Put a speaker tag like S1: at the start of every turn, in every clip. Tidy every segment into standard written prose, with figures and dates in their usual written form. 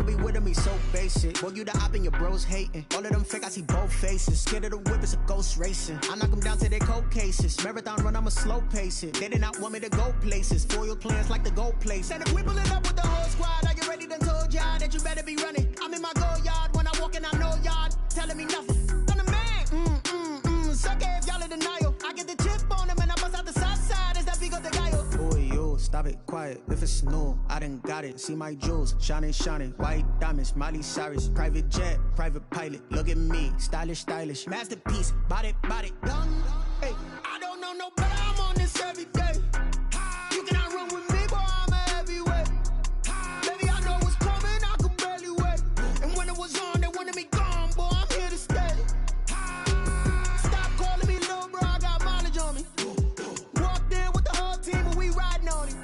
S1: be with me so basic. Boy, you the op and your bros hating. All of them fake, I see both faces. Scared of the whip, it's a ghost racing. I knock them down to their cold cases. Marathon run, I'ma slow pace it. They did not want me to go places. Foil plans like the gold place. And if we pull it up with the whole squad, are you ready? Done told y'all that you better be running. I'm in my go yard when I walk in, I know y'all telling me nothing. I'm the man. Suck it if y'all in denial. I get the chip on them and I bust out the south side. Is that Vigo de Gallo? Boy, yo, stop it, quiet. If it's new, I done got it. See my jewels, shining, shining. White diamonds, Miley Cyrus. Private jet, private pilot. Look at me, stylish, stylish. Masterpiece, body, done. Hey, I don't know no better. I'm on this every day. You cannot run with me, boy, I'm a heavyweight. Baby, I know what's coming, I could barely wait. And when it was on, they wanted me gone, boy, I'm here to stay. Stop calling me little bro, I got mileage on me. Walked in with the whole team and we riding on him.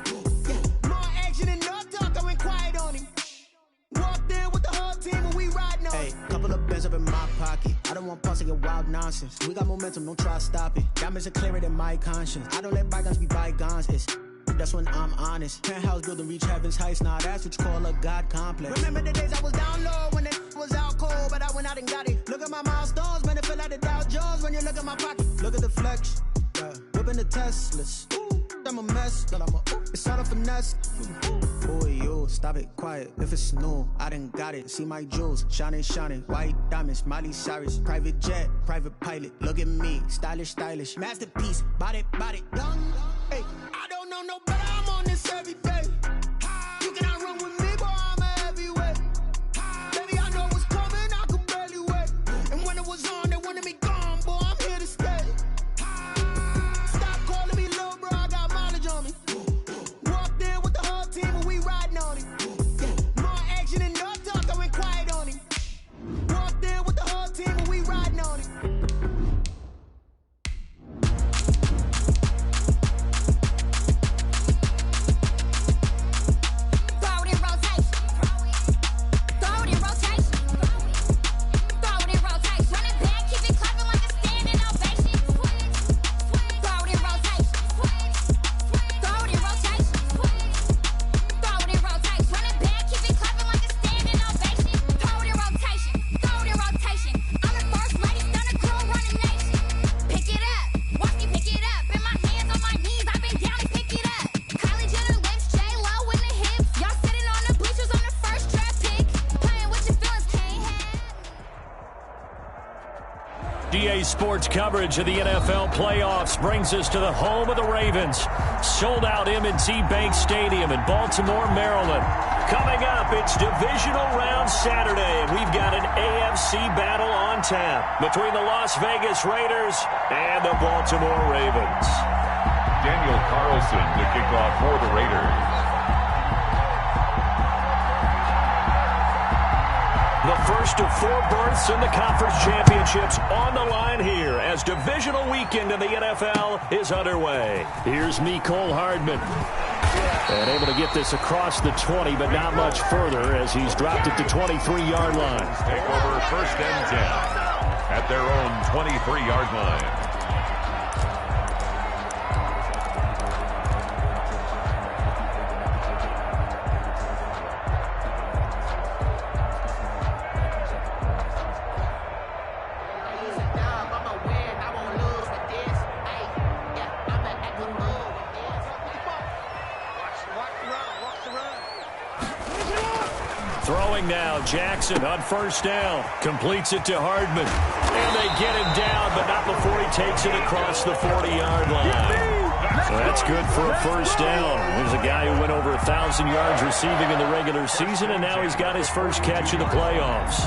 S1: Yeah, more action and no talk, I went quiet on him. Walked in with the whole team and we riding on him. Hey, couple of bands up in my pocket. I don't want pause to get wild nonsense. We got momentum, don't try to stop it. Diamonds are clearer than my conscience. I don't let bygones be bygones. That's when I'm honest. Penthouse building reach heaven's heights. Now that's what you call a God complex. Remember the days I was down low when it was out cold, but I went out and got it. Look at my milestones, man, it feel like the Dow Jones when you look at my pocket. Look at the flex, whipping the Teslas. I'm a mess, but it's all a finesse. Boy, yo, stop it, quiet. If it's new, I done got it. See my jewels, shining, shining. White diamonds, Miley Cyrus. Private jet, private pilot. Look at me, stylish, stylish. Masterpiece, body, done. Hey, I don't know no better. I'm on this every day. You cannot run with me, boy, I'm a heavyweight. Baby, I know what's coming, I could barely wait. And when it was on, they wanted me gone, boy, I'm here to stay. Stop calling me little bro, I got mileage on me. Walked in with the whole team and we riding on him. Yeah, more action and no talk, I went quiet on him. Walked in with the whole team and we riding on him.
S2: Sports coverage of the NFL playoffs brings us to the home of the Ravens. Sold out M&T Bank Stadium in Baltimore, Maryland. Coming up, it's Divisional Round Saturday, and we've got an AFC battle on tap between the Las Vegas Raiders and the Baltimore Ravens.
S3: Daniel Carlson to kick off for the Raiders.
S2: The first of 4 berths in the conference championships on the line here as divisional weekend in the NFL is underway. Here's Mecole Hardman. And able to get this across the 20, but not much further as he's dropped it to 23-yard line.
S3: Take over 1st and 10 at their own 23-yard line.
S2: Throwing now, Jackson on 1st down. Completes it to Hardman. And they get him down, but not before he takes it across the 40-yard line. So that's good for a 1st down. There's a guy who went over 1,000 yards receiving in the regular season, and now he's got his first catch in the playoffs.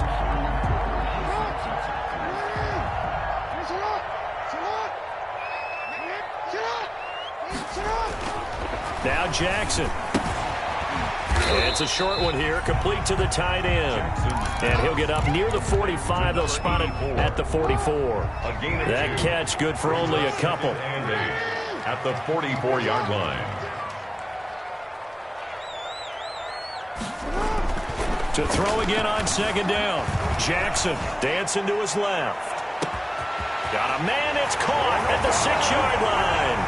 S2: Now Jackson. It's a short one here, complete to the tight end. And he'll get up near the 45. They'll spot it at the 44. That catch good for only a couple.
S3: At the 44-yard line.
S2: To throw again on 2nd down. Jackson dancing to his left. Got a man, it's caught at the 6-yard line.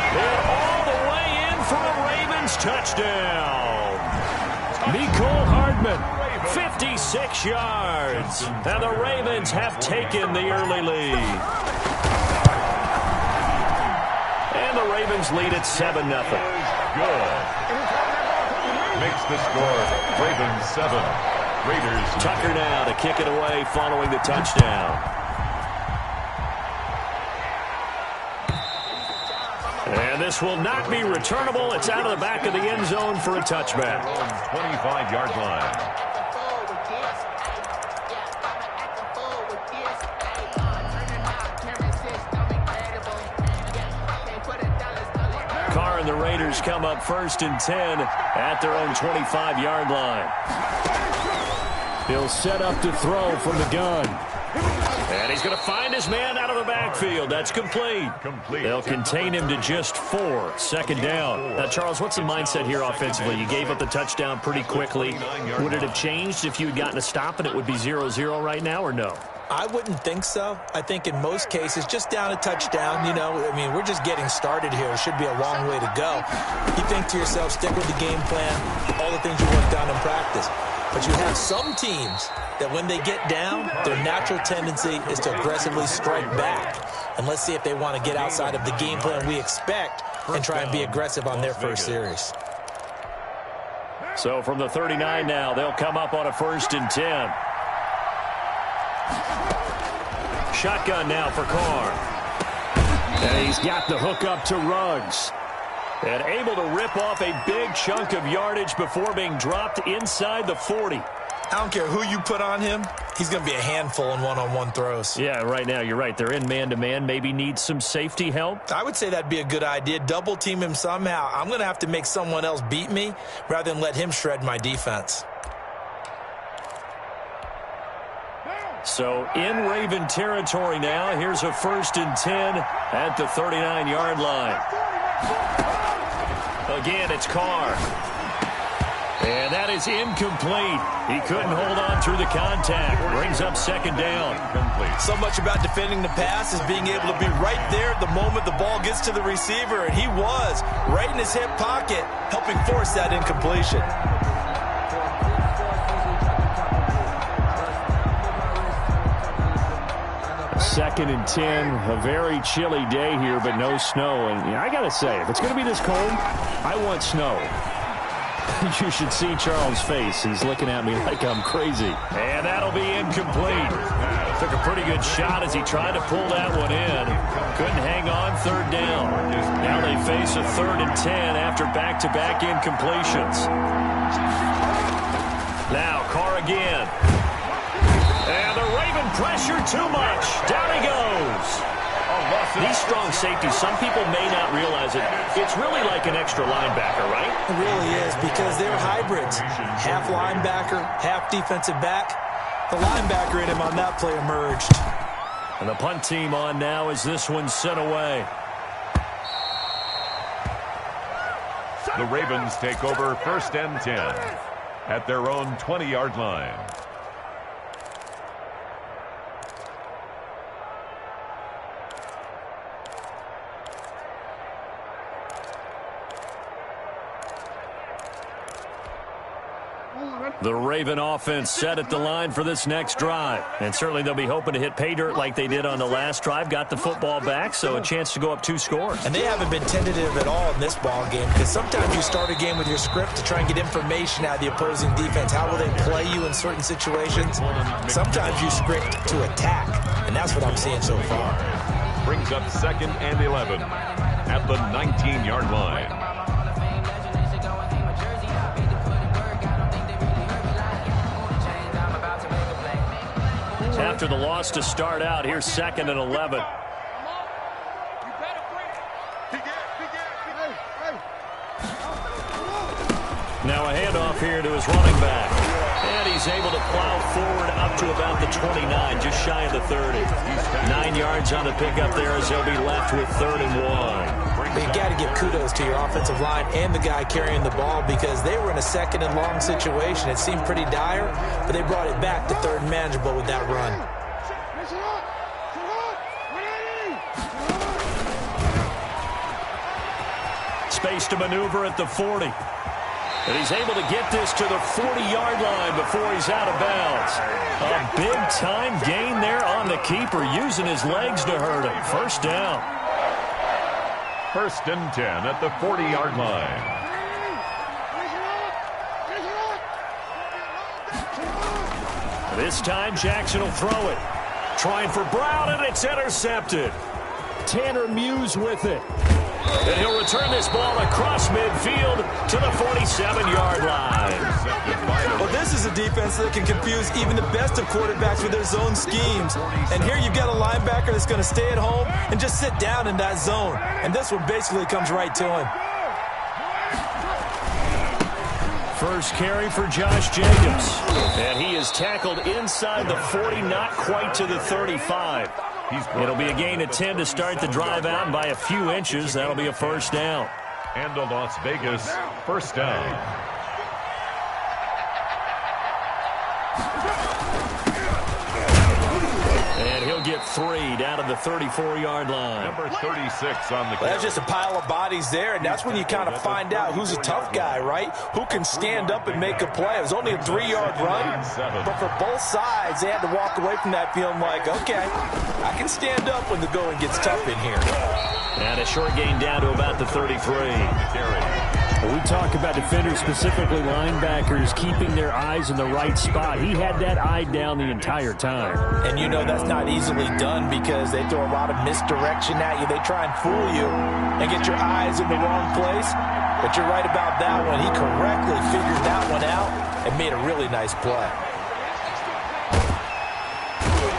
S2: And all the way in for a Ravens touchdown. Mecole Hardman
S4: movement.
S2: 56 yards. And the Ravens have taken the early lead. And the Ravens lead at 7-0.
S3: Good. Makes the score Ravens 7. Raiders.
S2: Tucker now to kick it away following the touchdown. And this will not be returnable. It's out of the back of the end zone for a touchback.
S3: 25-yard line.
S2: Carr and the Raiders come up 1st and 10 at their own 25-yard line.
S4: He'll set up to throw from the gun.
S2: And he's going to find his man out of the backfield. That's complete. They'll contain him to just 4. 2nd down. Now, Charles, what's the mindset here offensively? You gave up the touchdown pretty quickly. Would it have changed if you had gotten a stop and it would be 0-0 right now, or no?
S5: I wouldn't think so. I think in most cases, just down a touchdown, we're just getting started here. It should be a long way to go. You think to yourself, stick with the game plan, all the things you worked on in practice. But you have some teams that when they get down, their natural tendency is to aggressively strike back. And let's see if they want to get outside of the game plan we expect and try and be aggressive on their first series.
S2: So from the 39 now, they'll come up on a 1st and 10. Shotgun now for Carr.
S4: And he's got the hook up to Ruggs.
S2: And able to rip off a big chunk of yardage before being dropped inside the 40.
S5: I don't care who you put on him. He's going to be a handful in one-on-one throws.
S2: Yeah, right now, you're right. They're in man-to-man. Maybe need some safety help.
S5: I would say that'd be a good idea. Double team him somehow. I'm going to have to make someone else beat me rather than let him shred my defense.
S2: So in Raven territory now. Here's a 1st and 10 at the 39-yard line. Again, it's Carr. And that is incomplete. He couldn't hold on through the contact. Brings up 2nd down.
S5: So much about defending the pass is being able to be right there the moment the ball gets to the receiver. And he was right in his hip pocket, helping force that incompletion.
S4: 2nd and 10, a very chilly day here, but no snow. And I got to say, if it's going to be this cold, I want snow. You should see Charles' face. He's looking at me like I'm crazy.
S2: And that'll be incomplete. Took a pretty good shot as he tried to pull that one in. Couldn't hang on 3rd down. Now they face a 3rd and 10 after back-to-back incompletions. Now Carr again. And the Raven pressure too much. Down he goes. These strong safeties, some people may not realize it. It's really like an extra linebacker, right?
S5: It really is, because they're hybrids. Half linebacker, half defensive back. The linebacker in him on that play emerged.
S2: And the punt team on now as this one's sent away.
S3: The Ravens take over 1st and 10 at their own 20-yard line.
S2: The Raven offense set at the line for this next drive. And certainly they'll be hoping to hit pay dirt like they did on the last drive. Got the football back, so a chance to go up 2 scores.
S5: And they haven't been tentative at all in this ball game, because sometimes you start a game with your script to try and get information out of the opposing defense. How will they play you in certain situations? Sometimes you script to attack, and that's what I'm seeing so far.
S3: Brings up 2nd and 11 at the 19-yard line.
S2: After the loss to start out, here's 2nd and 11. Now a handoff here to his running back. And he's able to plow forward up to about the 29, just shy of the 30. 9 yards on the pickup there as they'll be left with 3rd and 1.
S5: But you got to give kudos to your offensive line and the guy carrying the ball, because they were in a 2nd and long situation. It seemed pretty dire, but they brought it back to 3rd and manageable with that run.
S2: Space to maneuver at the 40. And he's able to get this to the 40-yard line before he's out of bounds. A big-time gain there on the keeper, using his legs to hurt him. First down.
S3: First and 10 at the 40-yard line.
S2: This time, Jackson will throw it. Trying for Brown, and it's intercepted. Tanner Muse with it. And he'll return this ball across midfield to the 47-yard line.
S5: Well, this is a defense that can confuse even the best of quarterbacks with their zone schemes. And here you've got a linebacker that's going to stay at home and just sit down in that zone. And this one basically comes right to him.
S2: First carry for Josh Jacobs. And he is tackled inside the 40, not quite to the 35. It'll be a gain of 10 to start the drive out, and by a few inches, that'll be a first down.
S3: And a Las Vegas first down.
S2: And he'll get 3 down to the 34-yard line.
S3: Number 36 on the
S5: Well, that's just a pile of bodies there, and that's when you kind of find out who's a tough guy, right? Who can stand up and make a play. It was only a 3-yard run, but for both sides, they had to walk away from that feeling like, okay, I can stand up when the going gets tough in here.
S2: And a short gain down to about the 33.
S4: When we talk about defenders, specifically linebackers, keeping their eyes in the right spot. He had that eye down the entire time.
S5: And you know that's not easily done because they throw a lot of misdirection at you. They try and fool you and get your eyes in the wrong place. But you're right about that one. He correctly figured that one out and made a really nice play.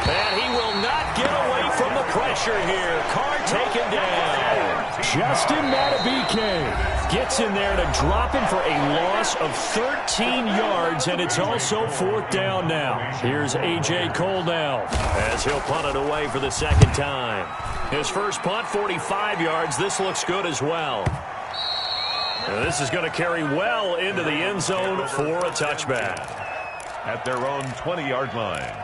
S2: And he will not get away from the pressure here. Carr taken down.
S4: Justin Matabike gets in there to drop him for a loss of 13 yards, and it's also fourth down now. Here's A.J. Cole now,
S2: as he'll punt it away for the second time. His first punt, 45 yards. This looks good as well. And this is going to carry well into the end zone for a touchback.
S3: At their own 20-yard line.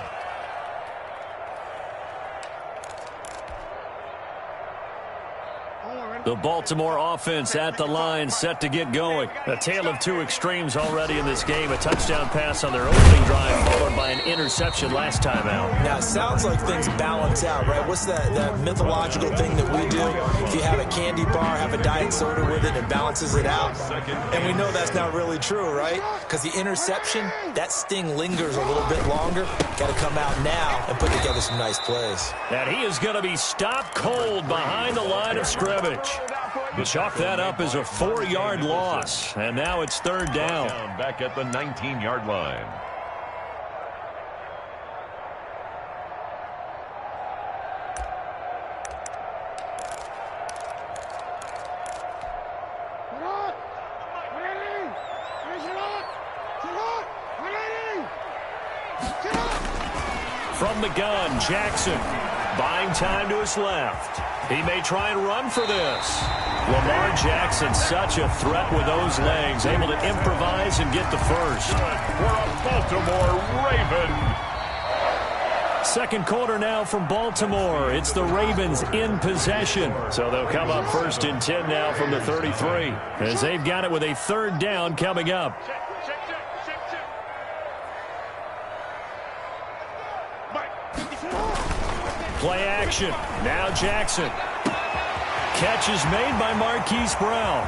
S2: The Baltimore offense at the line, set to get going. A tale of two extremes already in this game. A touchdown pass on their opening drive, followed by an interception last time out.
S5: Now, it sounds like things balance out, right? What's that mythological thing that we do? If you have a candy bar, have a diet soda with it, it balances it out. And we know that's not really true, right? Because the interception, that sting lingers a little bit longer. Got to come out now and put together some nice plays.
S2: And he is going to be stopped cold behind the line of scrimmage. Chalk that up as a 4-yard loss. And now it's third down.
S3: Back at the 19-yard line.
S2: From the gun, Jackson buying time to his left. He may try and run for this. Lamar Jackson, such a threat with those legs, able to improvise and get the first.
S3: For a Baltimore Raven.
S2: Second quarter now from Baltimore. It's the Ravens in possession. So they'll come up first and 10 now from the 33, as they've got it with a third down coming up. Play action. Now Jackson. Catch is made by Marquise Brown.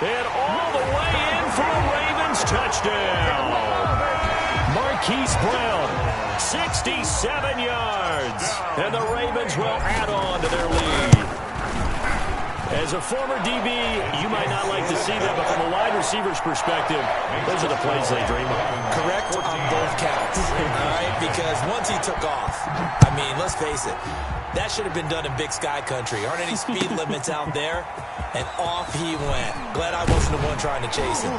S2: And all the way in for a Ravens touchdown. Marquise Brown, 67 yards. And the Ravens will add on to their lead. As a former DB, you might not like to see that, but from a wide receiver's perspective, those are the plays they dream of.
S5: Correct on both counts, all right? Because once he took off, I mean, let's face it, that should have been done in Big Sky Country. Aren't any speed limits out there? And off he went. Glad I wasn't the one trying to chase him.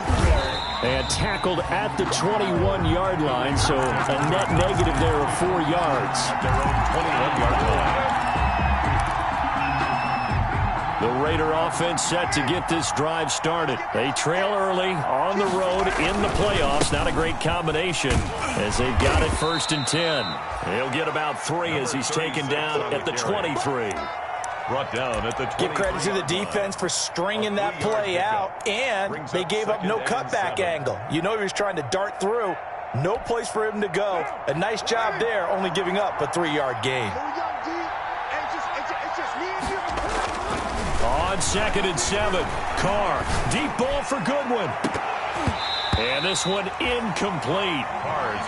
S4: And tackled at the 21-yard line, so a net negative there of 4 yards.
S3: Their own 21-yard line.
S2: The Raider offense set to get this drive started. They trail early on the road in the playoffs. Not a great combination as they've got it first and 10. He'll get about 3 as he's taken down at the 23.
S3: Brought down at the 20.
S5: Give credit to the defense for stringing that play out, and they gave up no cutback angle. You know he was trying to dart through. No place for him to go. A nice job there, only giving up a 3-yard gain.
S2: On 2nd and 7, Carr, deep ball for Goodwin. And this one incomplete.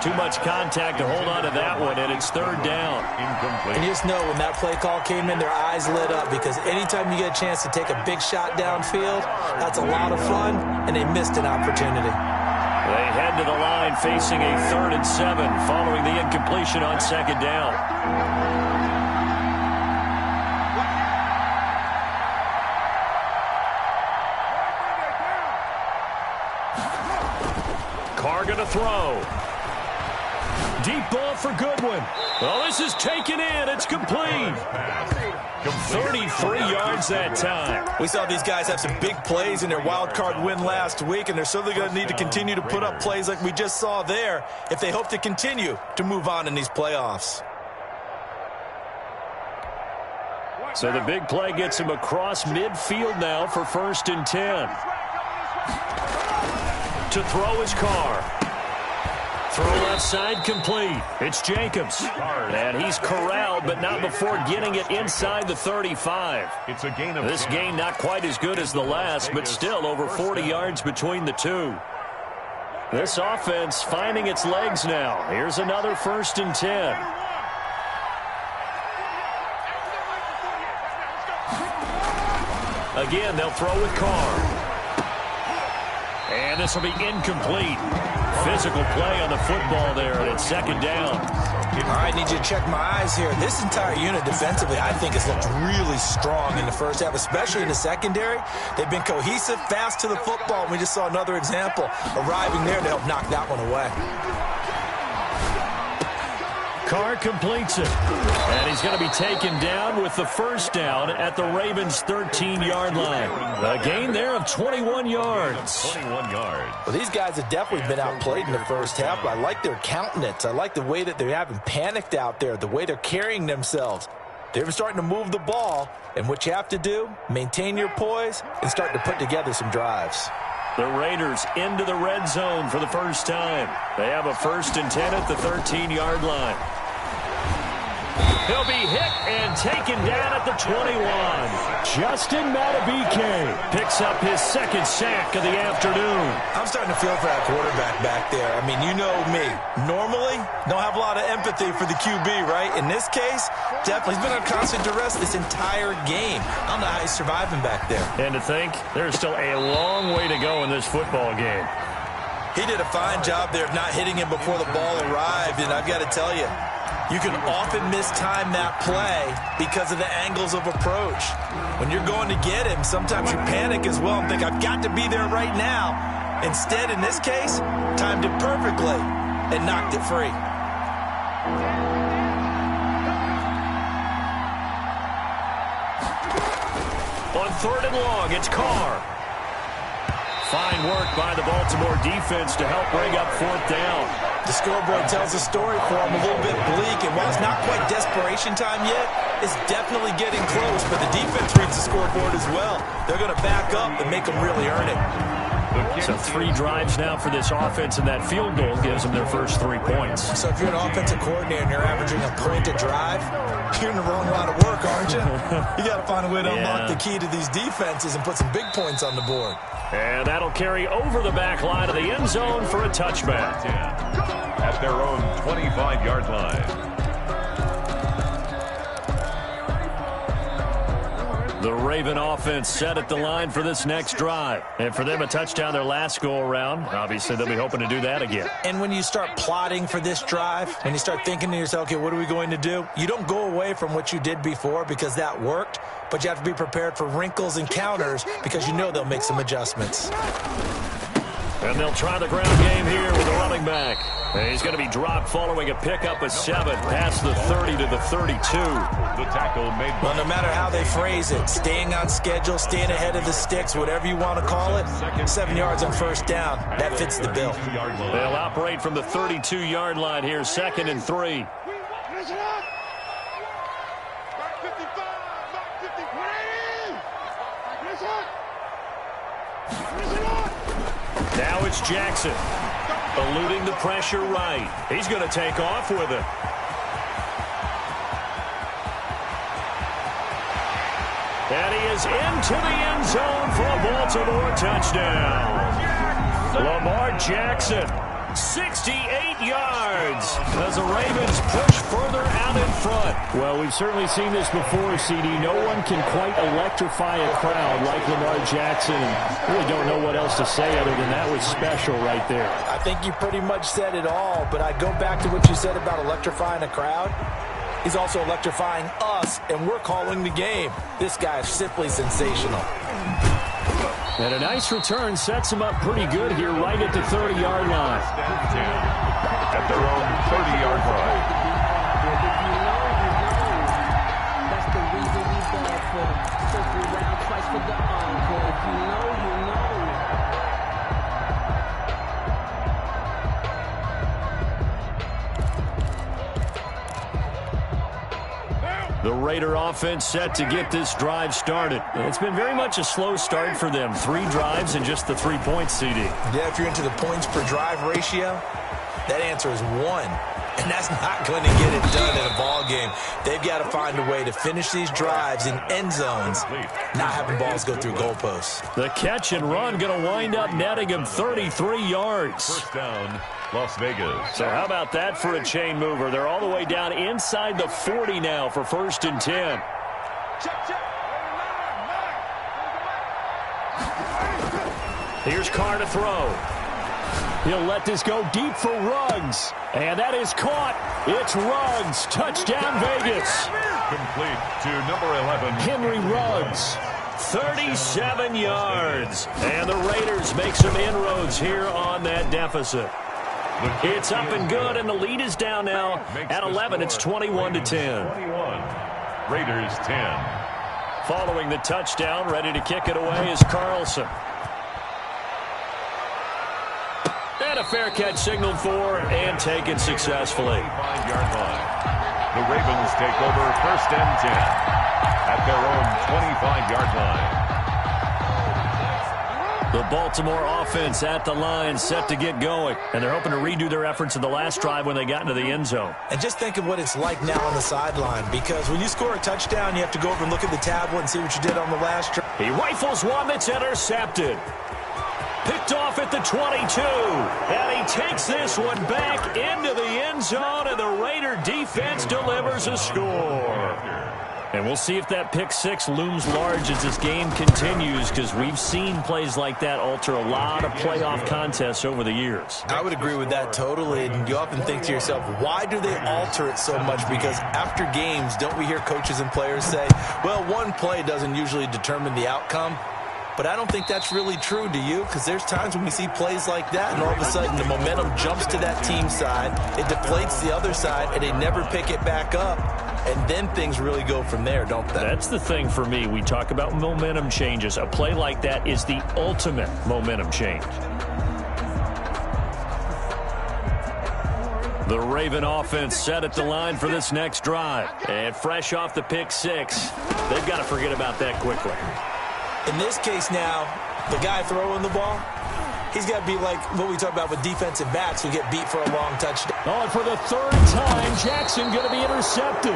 S2: Too much contact to hold on to that one, and it's 3rd down.
S3: Incomplete.
S5: And you just know when that play call came in, their eyes lit up, because anytime you get a chance to take a big shot downfield, that's a lot of fun, and they missed an opportunity.
S2: They head to the line facing a 3rd and 7 following the incompletion on 2nd down. Carr going to throw. Deep ball for Goodwin. Oh, this is taken in. It's complete. 33 yards that time.
S5: We saw these guys have some big plays in their wild card win last week, and they're certainly going to need to continue to put up plays like we just saw there if they hope to continue to move on in these playoffs.
S2: So the big play gets him across midfield now for 1st and 10. To throw his Carr. Throw left side complete. It's Jacobs. And he's corralled, but not before getting it inside the 35.
S3: It's a gain of
S2: This
S3: 10.
S2: gain not quite as good as the last, but still over 40 yards between the two. This offense finding its legs now. Here's another 1st and 10. Again, they'll throw with Carr. And this will be incomplete. Physical play on the football there, and it's 2nd down.
S5: All right, need you to check my eyes here. This entire unit defensively, I think, has looked really strong in the first half, especially in the secondary. They've been cohesive, fast to the football, and we just saw another example arriving there to help knock that one away.
S2: Carr completes it. And he's going to be taken down with the 1st down at the Ravens' 13-yard line. A gain there of 21 yards.
S3: 21 yards.
S5: Well, these guys have definitely been outplayed in the first half, but I like their countenance. I like the way that they haven't panicked out there, the way they're carrying themselves. They're starting to move the ball, and what you have to do, maintain your poise and start to put together some drives.
S2: The Raiders into the red zone for the first time. They have a 1st and 10 at the 13-yard line. He'll be hit and taken down at the 21. Justin Madubuike picks up his 2nd sack of the afternoon.
S5: I'm starting to feel for that quarterback back there. I mean, you know me. Normally, don't have a lot of empathy for the QB, right? In this case, definitely. He's been on constant duress this entire game. I don't know how he's surviving back there.
S2: And to think, there's still a long way to go in this football game.
S5: He did a fine job there of not hitting him before the ball arrived, and I've got to tell you, you can often mistime that play because of the angles of approach. When you're going to get him, sometimes you panic as well and think, I've got to be there right now. Instead, in this case, timed it perfectly and knocked it free.
S2: On 3rd and long, it's Carr. Fine work by the Baltimore defense to help bring up 4th down.
S5: The scoreboard tells a story for him, a little bit bleak, and while it's not quite desperation time yet, it's definitely getting close, but the defense reads the scoreboard as well. They're going to back up and make them really earn it.
S2: So 3 drives now for this offense, and that field goal gives them their first 3 points.
S5: So if you're an offensive coordinator and you're averaging a point a drive, you're in the wrong line of work, aren't you? You got to find a way to unlock the key to these defenses and put some big points on the board.
S2: And that'll carry over the back line of the end zone for a touchback.
S3: At their own 25-yard line.
S2: The Raven offense set at the line for this next drive. And for them, a touchdown their last go-around. Obviously, they'll be hoping to do that again.
S5: And when you start plotting for this drive, when you start thinking to yourself, okay, what are we going to do? You don't go away from what you did before because that worked, but you have to be prepared for wrinkles and counters because you know they'll make some adjustments.
S2: And they'll try the ground game here with a running back. And he's going to be dropped following a pickup of 7 past the 30 to the 32.
S3: The tackle made.
S5: Well, no matter how they phrase it, staying on schedule, staying ahead of the sticks, whatever you want to call it, 7 yards on 1st down, that fits the bill.
S2: They'll operate from the 32-yard line here, 2nd and 3. Now it's Jackson. Eluding the pressure right. He's going to take off with it. And he is into the end zone for a Baltimore touchdown. Lamar Jackson, 68 yards as the Ravens push further out in front.
S4: Well, we've certainly seen this before, CD. No one can quite electrify a crowd like Lamar Jackson. And really don't know what else to say other than that was special right there.
S5: I think you pretty much said it all, but I go back to what you said about electrifying a crowd. He's also electrifying us, and we're calling the game. This guy is simply sensational.
S4: And a nice return sets him up pretty good here right at the 30-yard line.
S3: At their own 30-yard line.
S6: That's the reason we bad for. Circle round twice for the encore. If you know, you know.
S2: The Raider offense set to get this drive started. It's been very much a slow start for them. 3 drives and just the 3 points, CD.
S5: Yeah, if you're into the points per drive ratio, that answer is 1. And that's not going to get it done in a ball game. They've got to find a way to finish these drives in end zones, not having balls go through goalposts.
S2: The catch and run going to wind up netting him 33 yards.
S3: First down, Las Vegas.
S2: So how about that for a chain mover? They're all the way down inside the 40 now for 1st and 10. Here's Carr to throw. He'll let this go deep for Ruggs. And that is caught. It's Ruggs. Touchdown, Vegas.
S3: Complete to number 11.
S2: Henry Ruggs. 37 yards. And the Raiders make some inroads here on that deficit. It's up and good, and the lead is down now at 11. It's 21-10.
S3: 21. Raiders 10.
S2: Following the touchdown, ready to kick it away is Carlson. And a fair catch signaled for and taken successfully.
S3: 5-yard line. The Ravens take over 1st and 10 at their own 25-yard line.
S2: The Baltimore offense at the line, set to get going. And they're hoping to redo their efforts in the last drive when they got into the end zone.
S5: And just think of what it's like now on the sideline, because when you score a touchdown, you have to go over and look at the tablet and see what you did on the last drive.
S2: He rifles one that's intercepted. Picked off at the 22. And he takes this one back into the end zone, and the Raider defense delivers a score. And we'll see if that pick 6 looms large as this game continues, because we've seen plays like that alter a lot of playoff contests over the years.
S5: I would agree with that totally, and you often think to yourself, why do they alter it so much? Because after games, don't we hear coaches and players say, well, one play doesn't usually determine the outcome? But I don't think that's really true, do you? Because there's times when we see plays like that, and all of a sudden the momentum jumps to that team side, it deflates the other side, and they never pick it back up. And then things really go from there, don't they?
S2: That's the thing for me. We talk about momentum changes. A play like that is the ultimate momentum change. The Raven offense set at the line for this next drive. And fresh off the pick 6, they've got to forget about that quickly.
S5: In this case now, the guy throwing the ball, he's got to be like what we talk about with defensive backs who get beat for a long touchdown.
S2: Oh, and for the 3rd time, Jackson going to be intercepted.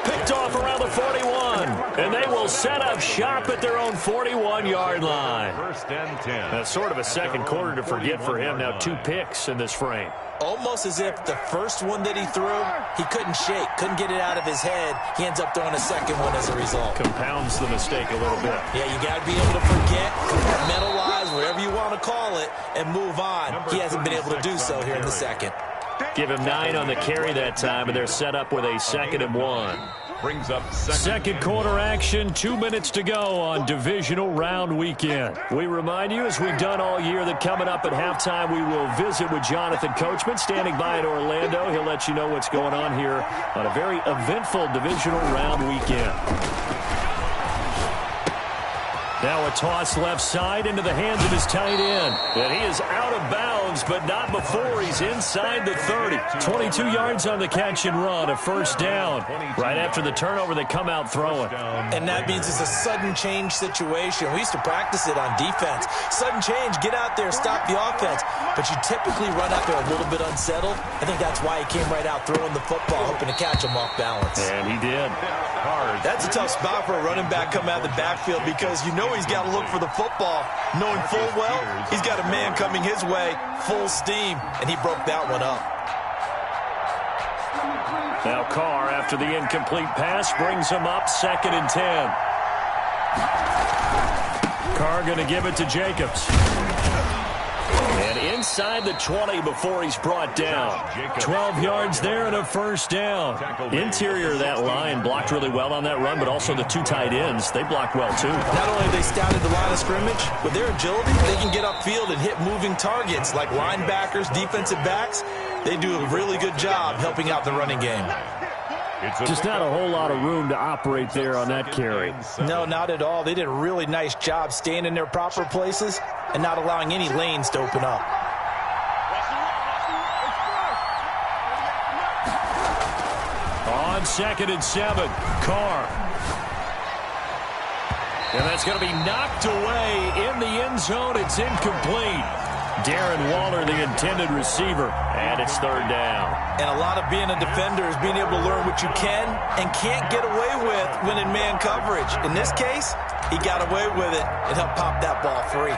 S2: Picked off around the 41. And they will set up shop at their own 41-yard line.
S3: 1st and 10.
S2: That's sort of a second quarter to forget for him. Now 2 picks in this frame.
S5: Almost as if the first one that he threw, he couldn't shake, couldn't get it out of his head. He ends up throwing a second one as a result.
S2: Compounds the mistake a little bit.
S5: Yeah, you got to be able to forget, compartmentalize, whatever you want to call it, and move on. He hasn't been able to do so here in the second.
S2: Give him 9 on the carry that time, and they're set up with a 2nd and 1.
S3: Brings up
S2: second quarter action, 2 minutes to go on divisional round weekend. We remind you, as we've done all year, that coming up at halftime, we will visit with Jonathan Coachman, standing by in Orlando. He'll let you know what's going on here on a very eventful divisional round weekend. Now a toss left side into the hands of his tight end. And he is out of bounds, but not before he's inside the 30. 22 yards on the catch and run, a first down. Right after the turnover, they come out throwing.
S5: And that means it's a sudden change situation. We used to practice it on defense. Sudden change, get out there, stop the offense. But you typically run out there a little bit unsettled. I think that's why he came right out throwing the football, hoping to catch him off balance.
S2: And he did.
S5: That's a tough spot for a running back coming out of the backfield because you know he's got to look for the football, knowing full well he's got a man coming his way, full steam, and he broke that one up.
S2: Now Carr, after the incomplete pass, brings him up 2nd and 10. Carr going to give it to Jacobs. And inside the 20 before he's brought down. 12 yards there and a first down. Interior of that line blocked really well on that run, but also the 2 tight ends, they blocked well too.
S5: Not only have they scouted the line of scrimmage, with their agility, they can get upfield and hit moving targets like linebackers, defensive backs. They do a really good job helping out the running game.
S4: Just not a whole lot of room to operate there on that carry.
S5: No, not at all. They did a really nice job staying in their proper places and not allowing any lanes to open up.
S2: On 2nd and 7, Carr. And that's going to be knocked away in the end zone. It's incomplete. Darren Waller, the intended receiver, and it's 3rd down.
S5: And a lot of being a defender is being able to learn what you can and can't get away with when in man coverage. In this case, he got away with it and helped pop that ball free.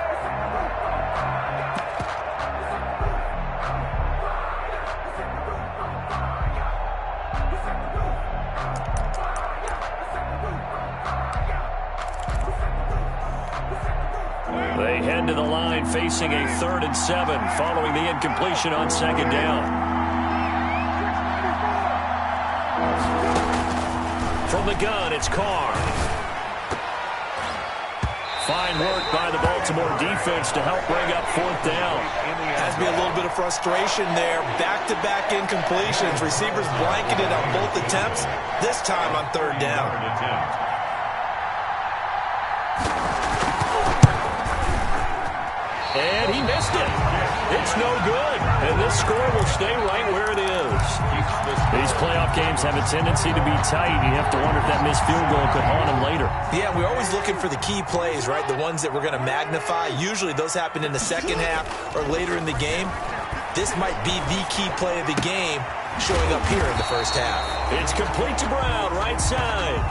S2: They head to the line facing a 3rd and 7 following the incompletion on 2nd down. From the gun, it's Carr. Fine work by the Baltimore defense to help bring up 4th down.
S5: Has to be a little bit of frustration there. Back-to-back incompletions. Receivers blanketed on both attempts, this time on 3rd down.
S2: And he missed it. It's no good. And this score will stay right where it is. These playoff games have a tendency to be tight. You have to wonder if that missed field goal could haunt him later.
S5: Yeah, we're always looking for the key plays, right? The ones that we're going to magnify. Usually those happen in the second half or later in the game. This might be the key play of the game showing up here in the first half.
S2: It's complete to Brown, right side.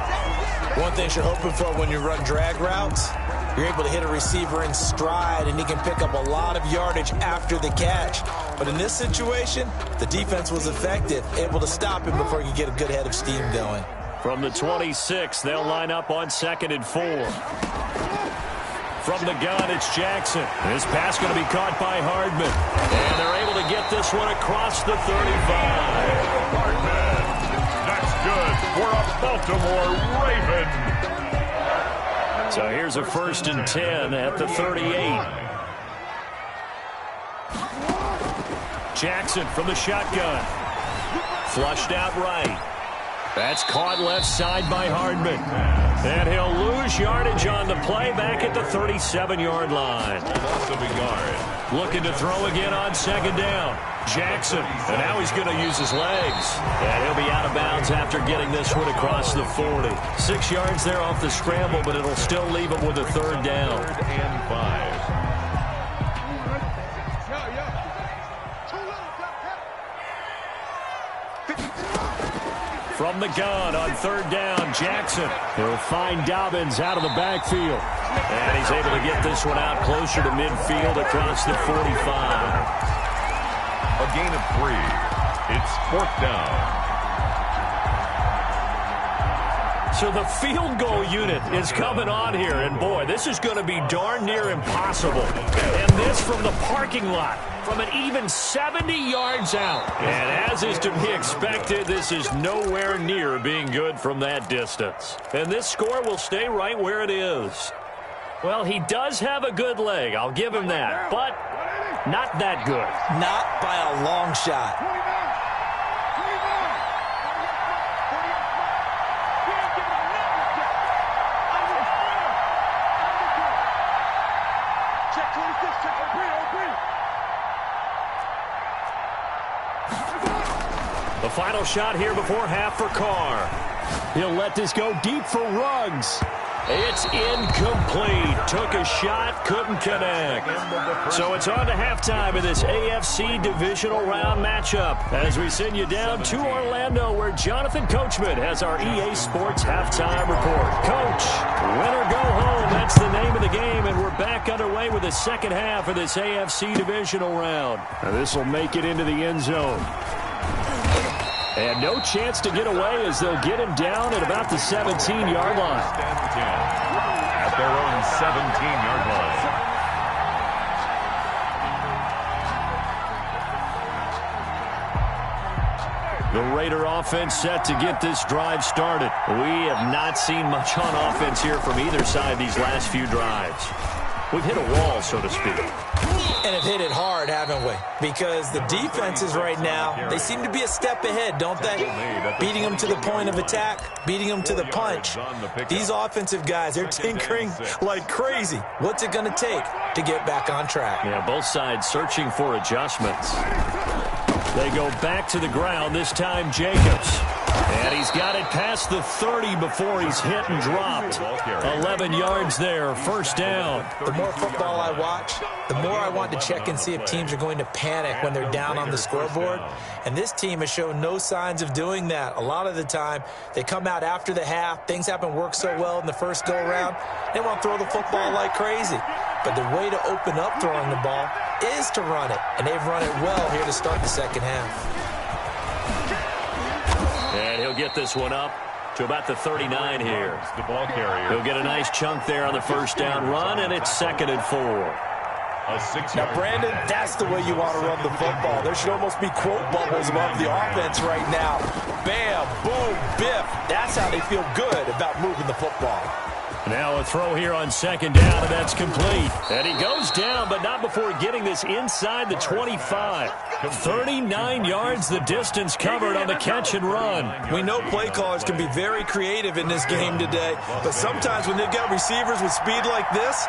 S5: One thing you're hoping for when you run drag routes, you're able to hit a receiver in stride, and he can pick up a lot of yardage after the catch. But in this situation, the defense was effective, able to stop him before he could get a good head of steam going.
S2: From the 26, they'll line up on 2nd and 4. From the gun, it's Jackson. This pass going to be caught by Hardman. And they're able to get this one across the 35.
S3: Hardman. That's good for a Baltimore Raven.
S2: So here's a 1st and 10 at the 38. Jackson from the shotgun. Flushed out right. That's caught left side by Hardman. And he'll lose yardage on the play back at the 37-yard line. Looking to throw again on 2nd down. Jackson, and now he's going to use his legs. And he'll be out of bounds after getting this one across the 40. 6 yards there off the scramble, but it'll still leave him with a 3rd down.
S3: 3rd and 5.
S2: From the gun on 3rd down, Jackson. He'll find Dobbins out of the backfield. And he's able to get this one out closer to midfield across the 45.
S3: A gain of 3. It's 4th down.
S2: So the field goal unit is coming on here, and boy, this is going to be darn near impossible. And this from the parking lot, from an even 70 yards out. And as is to be expected, this is nowhere near being good from that distance. And this score will stay right where it is. Well, he does have a good leg, I'll give him that, but not that good.
S5: Not by a long shot.
S2: The final shot here before half for Carr.
S4: He'll let this go deep for Ruggs.
S2: It's incomplete. Took a shot, couldn't connect. So it's on to halftime in this AFC Divisional Round matchup as we send you down to Orlando where Jonathan Coachman has our EA Sports Halftime Report. Coach, win or go home, that's the name of the game, and we're back underway with the second half of this AFC Divisional Round.
S4: Now this will make it into the end zone. And no chance to get away as they'll get him down at about the 17-yard line.
S3: At their own 17-yard line.
S2: The Raider offense set to get this drive started. We have not seen much on offense here from either side these last few drives. We've hit a wall, so to speak.
S5: And have hit it hard, haven't we? Because the defenses right now, they seem to be a step ahead, don't they? Beating them to the point of attack, beating them to the punch. These offensive guys, they're tinkering like crazy. What's it going to take to get back on track?
S2: Yeah, both sides searching for adjustments. They go back to the ground, this time Jacobs. And he's got it past the 30 before he's hit and dropped. 11 yards there, first down.
S5: The more football I watch, the more I want to check and see if teams are going to panic when they're down on the scoreboard. And this team has shown no signs of doing that. A lot of the time, they come out after the half. Things haven't worked so well in the first go-around. They want to throw the football like crazy. But the way to open up throwing the ball is to run it. And they've run it well here to start the second half.
S2: And he'll get this one up to about the 39 here.
S3: The ball carrier.
S2: He'll get a nice chunk there on the first down run, and it's 2nd and 4.
S5: Now, Brandon, that's the way you want to run the football. There should almost be quote bubbles above the offense right now. Bam, boom, biff. That's how they feel good about moving the football.
S2: Now a throw here on 2nd down, and that's complete. And he goes down, but not before getting this inside the 25. 39 yards the distance covered on the catch and run.
S5: We know play callers can be very creative in this game today, but sometimes when they've got receivers with speed like this,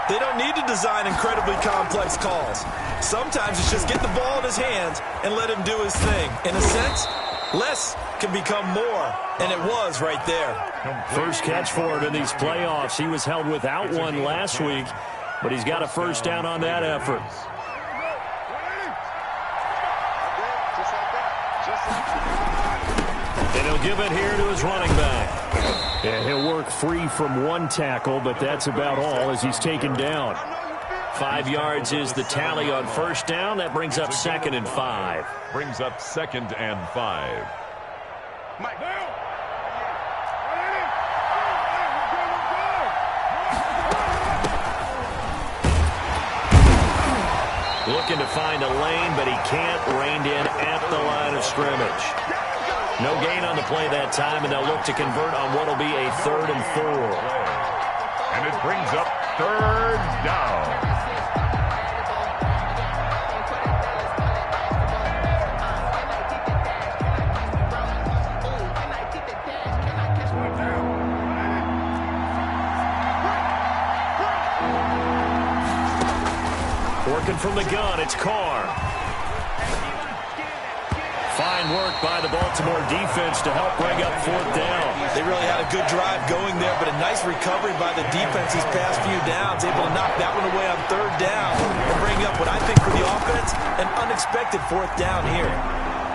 S5: they don't need to design incredibly complex calls. Sometimes it's just get the ball in his hands and let him do his thing. In a sense, less can become more, and it was right there.
S2: First catch for him in these playoffs. He was held without one last week, but he's got a first down on that effort. And he'll give it here to his running back.
S4: And he'll work free from one tackle, but that's about all as he's taken down.
S2: 5 yards is the tally on first down. That brings up 2nd and 5.
S3: Brings up 2nd and 5.
S2: Looking to find a lane, but he can't. Reined in at the line of scrimmage. No gain on the play that time, and they'll look to convert on what will be a 3rd and 4.
S3: And it brings up 3rd down.
S2: Working from the gun, it's Carr. Fine work by the Baltimore defense to help bring up 4th down.
S5: They really had a good drive going there, but a nice recovery by the defense these past few downs, able to knock that one away on 3rd down and bring up what I think for the offense, an unexpected 4th down here.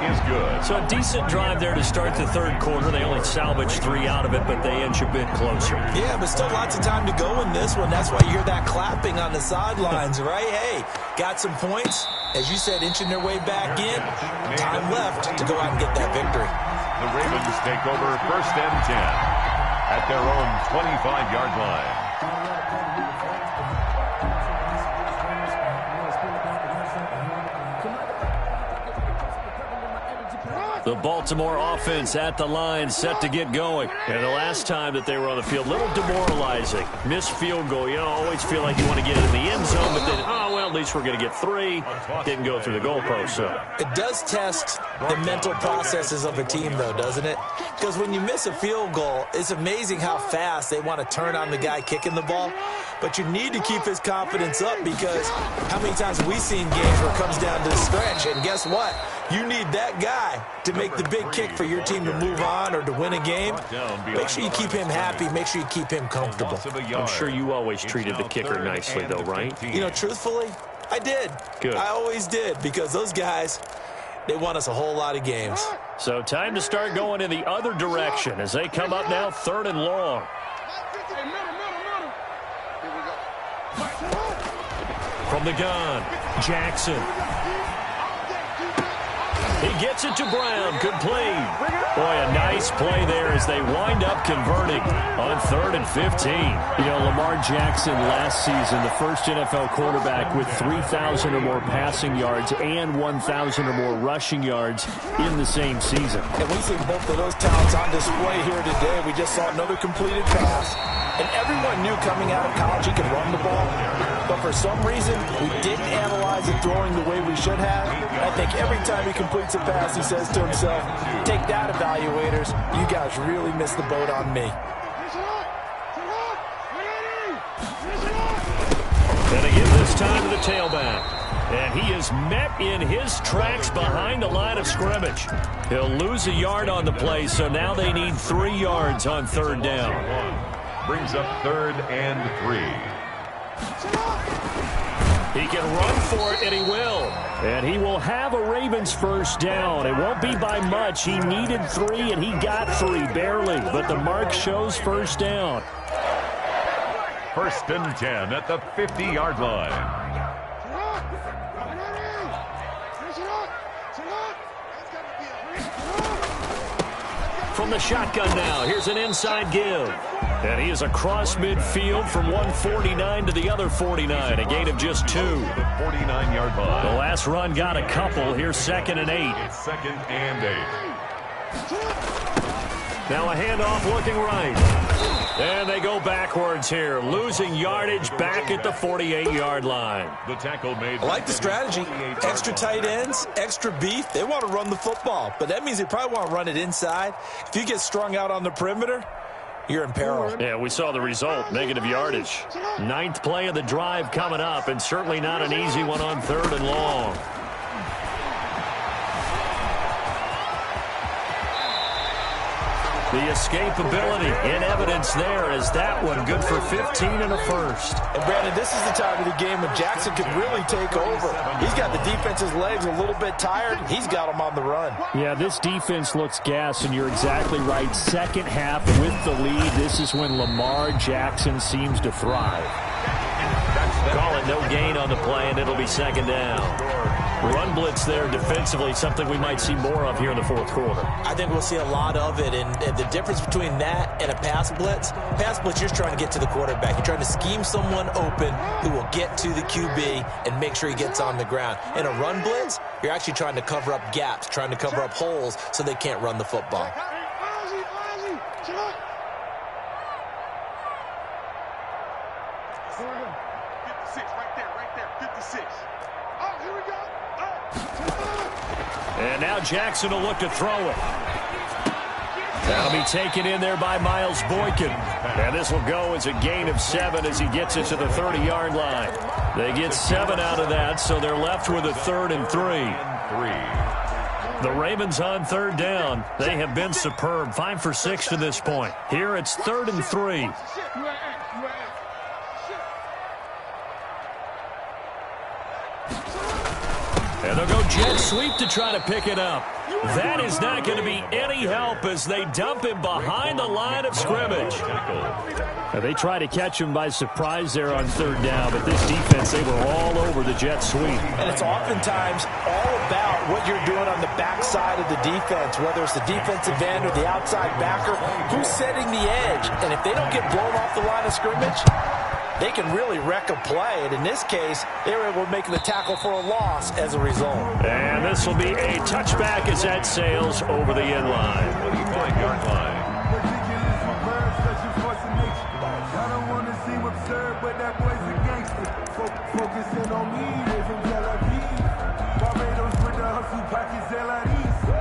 S3: Is good.
S2: So a decent drive there to start the 3rd quarter. They only salvaged 3 out of it, but they inch a bit closer.
S5: Yeah, but still lots of time to go in this one. That's why you hear that clapping on the sidelines, right? Hey, got some points. As you said, inching their way back in. Time left to go out and get that victory.
S3: The Ravens take over 1st and 10 at their own 25-yard line.
S2: The Baltimore offense at the line, set to get going. And the last time that they were on the field, a little demoralizing. Missed field goal. You know, always feel like you want to get it in the end zone, but then, oh, well, at least we're going to get 3. Didn't go through the goalpost, so.
S5: It does test the mental processes of a team, though, doesn't it? Because when you miss a field goal, it's amazing how fast they want to turn on the guy kicking the ball. But you need to keep his confidence up, because how many times have we seen games where it comes down to the stretch, and guess what? You need that guy to make the big kick for your team to move on or to win a game. Make sure you keep him happy. Make sure you keep him comfortable.
S2: I'm sure you always treated the kicker nicely, though, right?
S5: You know, truthfully, I did.
S2: Good.
S5: I always did, because those guys, they won us a whole lot of games.
S2: So time to start going in the other direction as they come up now 3rd and long. From the gun, Jackson. He gets it to Brown. Good play. Boy, a nice play there as they wind up converting on 3rd and 15.
S4: You know, Lamar Jackson last season, the first NFL quarterback with 3,000 or more passing yards and 1,000 or more rushing yards in the same season.
S5: And we see both of those talents on display here today. We just saw another completed pass. And everyone knew coming out of college he could run the ball. But for some reason, we didn't analyze it throwing the way we should have. I think every time he completes a pass, he says to himself, take that, evaluators. You guys really missed the boat on me.
S2: And again this time to the tailback. And he is met in his tracks behind the line of scrimmage. He'll lose a yard on the play, so now they need 3 yards on 3rd down.
S3: Brings up 3rd and 3.
S2: He can run for it, and he will.
S4: And he will have a Ravens first down. It won't be by much. He needed 3, and he got 3, barely. But the mark shows first down.
S3: 1st and 10 at the 50-yard line.
S2: From the shotgun now, here's an inside give. And he is across midfield from 149 to the other 49, a gain of just 2.
S3: The 49-yard line.
S2: The last run got a couple. Here's 2nd and 8.
S3: 2nd and 8.
S2: Now a handoff looking right. And they go backwards here, losing yardage back at the 48-yard line.
S3: The tackle made.
S5: I like the strategy. Extra tight ends, extra beef. They want to run the football, but that means they probably want to run it inside. If you get strung out on the perimeter, you're in peril.
S2: Yeah, we saw the result, negative yardage. 9th play of the drive coming up, and certainly not an easy one on 3rd and long. The escapability in evidence there as that one good for 15 and a first.
S5: And Brandon, this is the time of the game when Jackson could really take over. He's got the defense's legs a little bit tired. He's got them on the run.
S4: Yeah, this defense looks gassed, and you're exactly right. 2nd half with the lead. This is when Lamar Jackson seems to thrive.
S2: Call it no gain on the play, and it'll be 2nd down. Run blitz there defensively, something we might see more of here in the 4th quarter.
S5: I think we'll see a lot of it, and the difference between that and a pass blitz, you're trying to get to the quarterback. You're trying to scheme someone open who will get to the QB and make sure he gets on the ground. In a run blitz, you're actually trying to cover up gaps, trying to cover up holes so they can't run the football.
S2: And now Jackson will look to throw it. That'll be taken in there by Miles Boykin. And this will go as a gain of 7 as he gets it to the 30-yard line. They get 7 out of that, so they're left with a 3rd and 3. The Ravens on 3rd down. They have been superb. 5 for 6 to this point. Here it's 3rd and 3. And they'll go jet sweep to try to pick it up. That is not going to be any help as they dump him behind the line of scrimmage.
S4: They try to catch him by surprise there on 3rd down, but this defense, they were all over the jet sweep.
S5: And it's oftentimes all about what you're doing on the backside of the defense, whether it's the defensive end or the outside backer, who's setting the edge. And if they don't get blown off the line of scrimmage, they can really wreck a play. And in this case, they were able to make the tackle for a loss as a result.
S2: And this will be a touchback as that sails over the end line.
S3: 45-yard line.
S7: I don't want to seem absurd, but that boy's a gangster. Focusing on me, living Tel Aviv. Barbados with the hustle pockets, LIDs.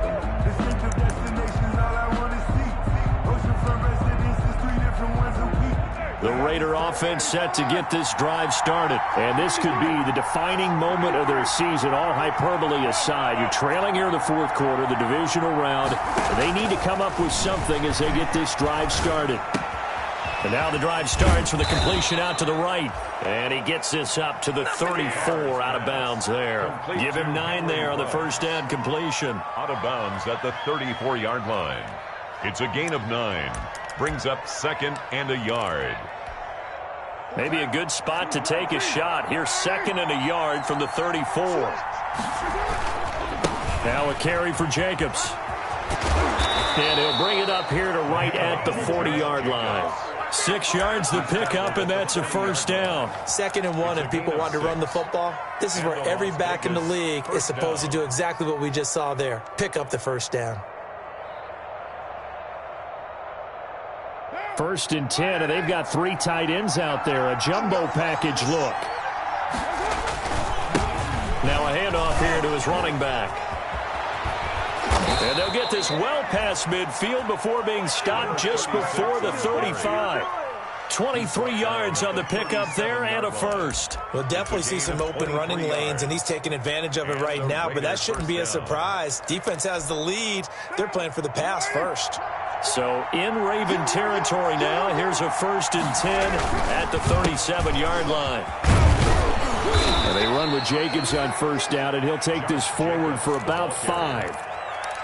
S2: The Raider offense set to get this drive started.
S4: And this could be the defining moment of their season, all hyperbole aside. You're trailing here in the fourth quarter, the divisional round. And they need to come up with something as they get this drive started.
S2: And now the drive starts with a completion out to the right. And he gets this up to the 34 out of bounds there. Give him 9 there on the first down completion.
S3: Out of bounds at the 34-yard line. It's a gain of 9. Brings up 2nd and a yard.
S2: Maybe a good spot to take a shot. Here's 2nd and a yard from the 34. Now a carry for Jacobs. And he'll bring it up here to right at the 40-yard line. 6 yards the pickup, and that's a first down.
S5: 2nd and 1, and people want to run the football. This is where every back in the league is supposed to do exactly what we just saw there. Pick up the first down.
S4: 1st and 10, and they've got 3 tight ends out there. A jumbo package look.
S2: Now a handoff here to his running back. And they'll get this well past midfield before being stopped just before the 35. 23 yards on the pickup there and a first.
S5: We'll definitely see some open running lanes, and he's taking advantage of it right now, but that shouldn't be a surprise. Defense has the lead. They're playing for the pass first.
S2: So in Raven territory now. Here's a 1st and 10 at the 37-yard line.
S4: And they run with Jacobs on first down, and he'll take this forward for about 5.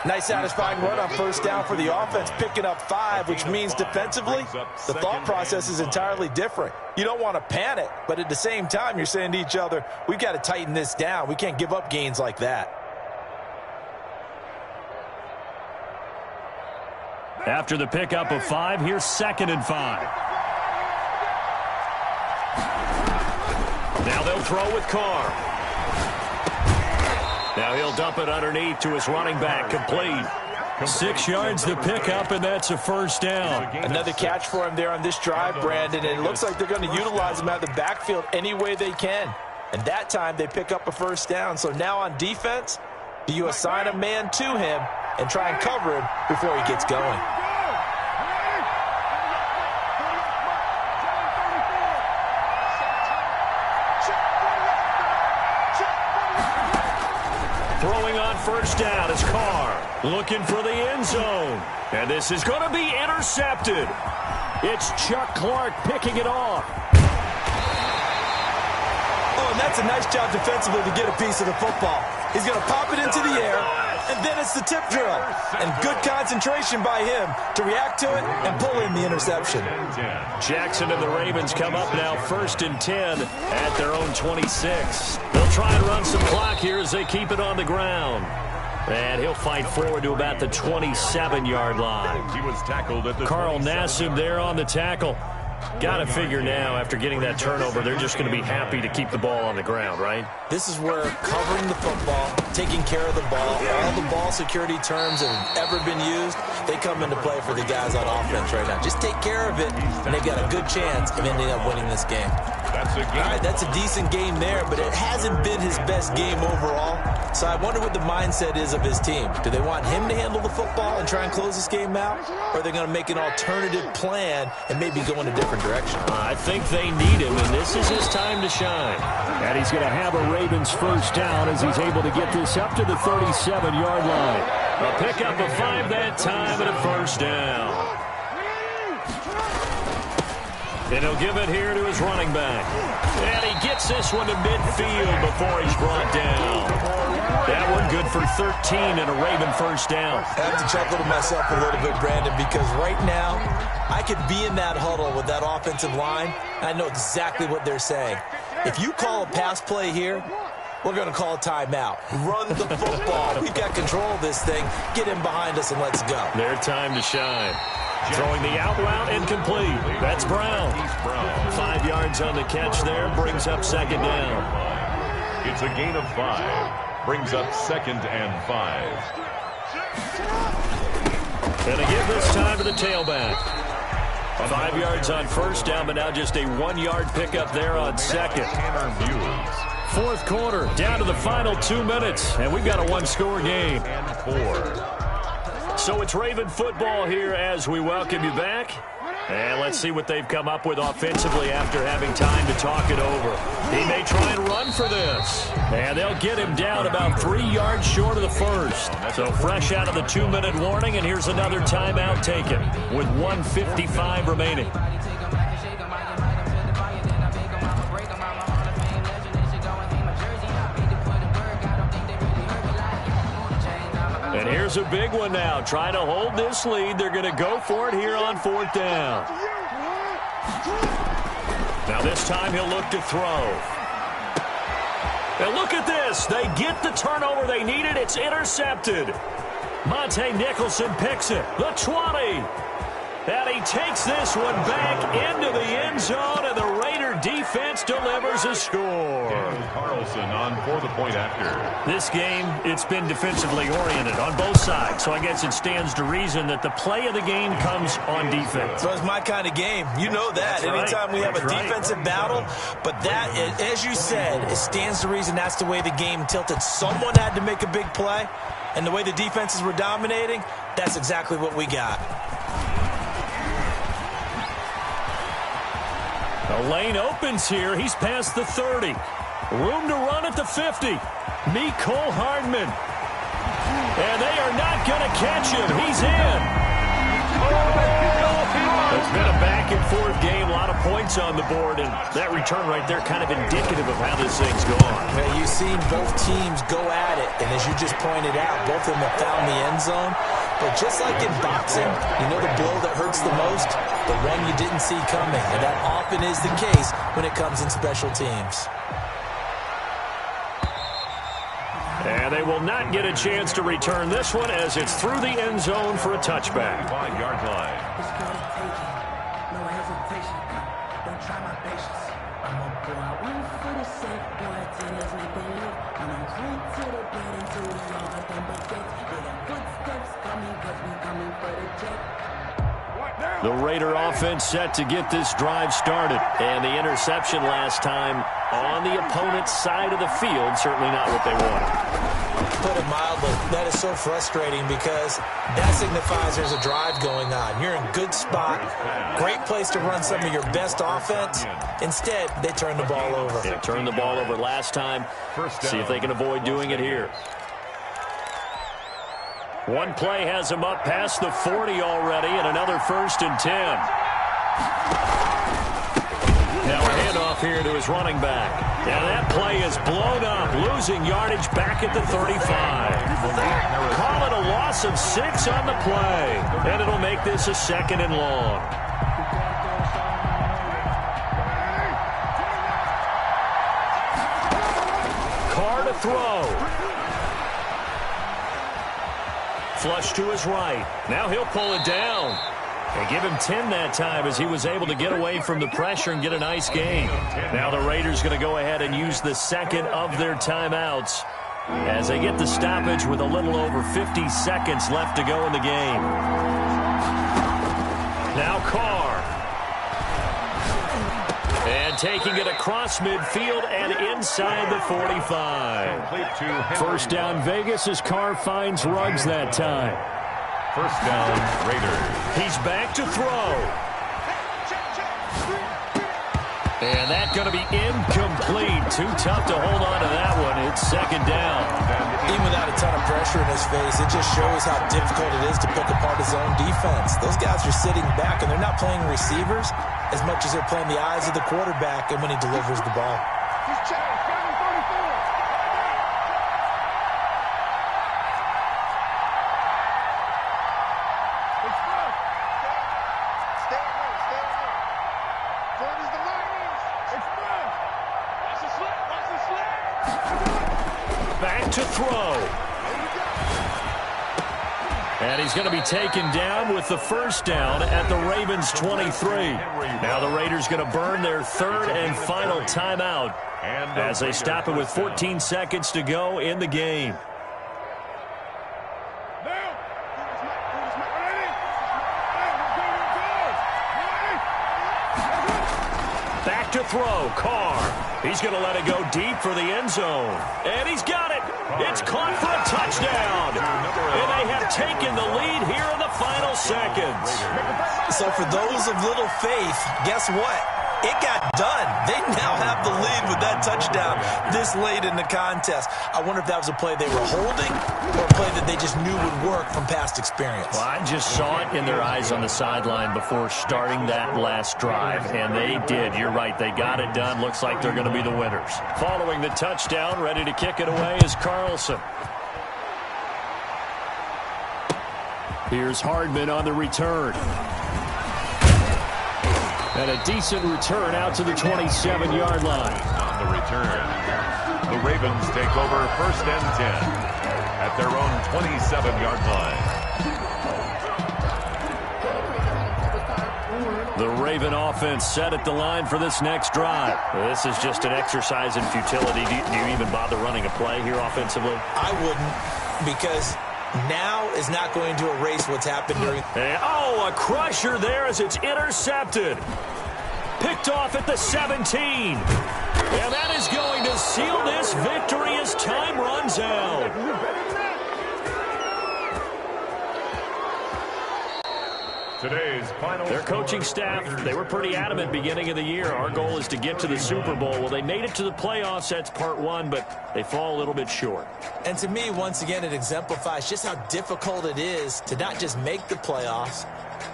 S5: Nice satisfying run on first down for the offense, picking up 5, which means defensively, the thought process is entirely different. You don't want to panic, but at the same time, you're saying to each other, we've got to tighten this down. We can't give up gains like that.
S2: After the pickup of 5, here's 2nd and 5. Now they'll throw with Carr. Now he'll dump it underneath to his running back, complete. 6 yards the pickup, and that's a first down.
S5: Another catch for him there on this drive, Brandon, and it looks like they're going to utilize him out of the backfield any way they can. And that time they pick up a first down. So now on defense, do you assign a man to him and try and cover him before he gets going?
S2: Throwing on first down is Carr. Looking for the end zone. And this is going to be intercepted. It's Chuck Clark picking it off.
S5: Oh, and that's a nice job defensively to get a piece of the football. He's going to pop it into the air, and then it's the tip drill. And good concentration by him to react to it and pull in the interception.
S2: Jackson and the Ravens come up now 1st and 10 at their own 26. They'll try and run some clock here as they keep it on the ground. And he'll fight forward to about the 27-yard line.
S3: He was tackled at the
S2: Carl Nassib there on the tackle. Got to figure now, after getting that turnover, they're just going to be happy to keep the ball on the ground, right?
S5: This is where covering the football, taking care of the ball, all the ball security terms that have ever been used, they come into play for the guys on offense right now. Just take care of it, and they've got a good chance of ending up winning this game. All right, that's a decent game there, but it hasn't been his best game overall. So I wonder what the mindset is of his team. Do they want him to handle the football and try and close this game out? Or are they going to make an alternative plan and maybe go in a different direction?
S2: I think they need him, and this is his time to shine.
S4: And he's going to have a Ravens first down as he's able to get this up to the 37-yard line.
S2: A pickup of 5 that time and a first down. And he'll give it here to his running back. And he gets this one to midfield before he's brought down. That one good for 13 and a Raven first down.
S5: I have to chuckle to myself a little bit, Brandon, because right now I could be in that huddle with that offensive line. I know exactly what they're saying. If you call a pass play here, we're going to call a timeout. Run the football. We've got control of this thing. Get in behind us and let's go.
S2: Their time to shine. Throwing the out route incomplete. That's Brown. 5 yards on the catch there. Brings up 2nd down.
S3: It's a gain of 5. Brings up 2nd and 5.
S2: And a give this time to the tailback. 5 yards on first down, but now just a 1-yard pickup there on 2nd. Fourth quarter, down to the final 2 minutes, and we've got a 1-score game.
S3: And 4.
S2: So it's Raven football here as we welcome you back. And let's see what they've come up with offensively after having time to talk it over. He may try and run for this. And they'll get him down about 3 yards short of the first. So fresh out of the 2-minute warning, and here's another timeout taken with 1:55 remaining. And here's a big one now. Trying to hold this lead. They're going to go for it here on 4th down. Now this time he'll look to throw. And look at this. They get the turnover they needed. It's intercepted. Monte Nicholson picks it. The 20. And he takes this one back into the end zone, and the Raider defense delivers a score.
S3: Carlson on for the point after.
S2: This game, it's been defensively oriented on both sides, so I guess it stands to reason that the play of the game comes on defense.
S5: So it's my kind of game. You know that. Anytime we have a defensive battle, but that, as you said, it stands to reason that's the way the game tilted. Someone had to make a big play, and the way the defenses were dominating, that's exactly what we got.
S2: The lane opens here. He's past the 30. Room to run at the 50. Mecole Hardman. And they are not going to catch him. He's in. It's been a back-and-forth game. A lot of points on the board. And that return right there kind of indicative of how this thing's gone.
S5: Man, you've seen both teams go at it. And as you just pointed out, both of them have found the end zone. But just like in boxing, you know the blow that hurts the most? The one you didn't see coming. And that often is the case when it comes in special teams.
S2: And they will not get a chance to return this one as it's through the end zone for a touchback.
S3: 5-yard line.
S6: No hesitation. Don't try my patience. I'm a boy. One for the safe boy. Tennis make them live. And I'm straight to the bed until we all got them baguettes. Yeah, them footsteps coming because we coming for the jet.
S2: The Raider offense set to get this drive started. And the interception last time on the opponent's side of the field, certainly not what they wanted.
S5: Put it mildly, that is so frustrating because that signifies there's a drive going on. You're in a good spot, great place to run some of your best offense. Instead, they turn the ball over.
S2: They turned the ball over last time. See if they can avoid doing it here. One play has him up past the 40 already, and another 1st and 10. Now a handoff here to his running back. And that play is blown up, losing yardage back at the 35. Call it a loss of 6 on the play, and it'll make this a 2nd and long. Carr to throw. Flush to his right. Now he'll pull it down. They give him 10 that time as he was able to get away from the pressure and get a nice gain. Now the Raiders going to go ahead and use the second of their timeouts as they get the stoppage with a little over 50 seconds left to go in the game. Now Carr. And taking it across midfield and inside the 45. 1st down Vegas as Carr finds Ruggs that time.
S3: 1st down, Raiders.
S2: He's back to throw. And that's going to be incomplete. Too tough to hold on to that one. It's 2nd down.
S5: Even without a ton of pressure in his face, it just shows how difficult it is to pick apart his own defense. Those guys are sitting back, and they're not playing receivers as much as they're playing the eyes of the quarterback and when he delivers the ball.
S2: Back to throw. And he's going to be taken down with the 1st down at the Ravens' 23. Now the Raiders going to burn their 3rd and final timeout as they stop it with 14 seconds to go in the game. Back to throw, Carr. He's going to let it go deep for the end zone. And he's got it. It's caught for a touchdown. And they have taken the lead here in the final seconds.
S5: So for those of little faith, guess what? It got done. They now have the lead with that touchdown this late in the contest. I wonder if that was a play they were holding or a play that they just knew would work from past experience.
S2: Well, I just saw it in their eyes on the sideline before starting that last drive, and they did. You're right. They got it done. Looks like they're going to be the winners. Following the touchdown, ready to kick it away is Carlson. Here's Hardman on the return. And a decent return out to the 27-yard line.
S3: On the return, the Ravens take over 1st and 10 at their own 27-yard line.
S2: The Raven offense set at the line for this next drive. This is just an exercise in futility. Do you even bother running a play here offensively?
S5: I wouldn't, because now is not going to erase what's happened during.
S2: Oh, a crusher there as it's intercepted. Picked off at the 17. And that is going to seal this victory as time runs out.
S3: Today's final.
S2: Their coaching staff, they were pretty adamant beginning of the year. Our goal is to get to the Super Bowl. Well, they made it to the playoffs. That's part one, but they fall a little bit short.
S5: And to me, once again, it exemplifies just how difficult it is to not just make the playoffs,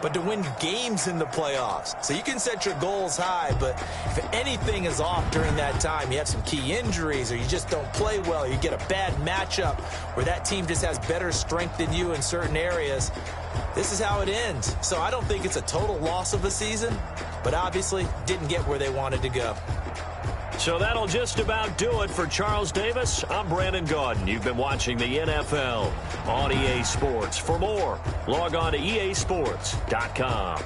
S5: but to win games in the playoffs. So you can set your goals high, but if anything is off during that time, you have some key injuries or you just don't play well, you get a bad matchup where that team just has better strength than you in certain areas, this is how it ends. So I don't think it's a total loss of a season, but obviously didn't get where they wanted to go.
S2: So that'll just about do it for Charles Davis. I'm Brandon Gaudin. You've been watching the NFL on EA Sports. For more, log on to easports.com.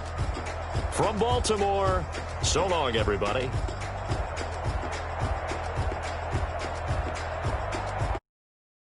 S2: From Baltimore, so long, everybody.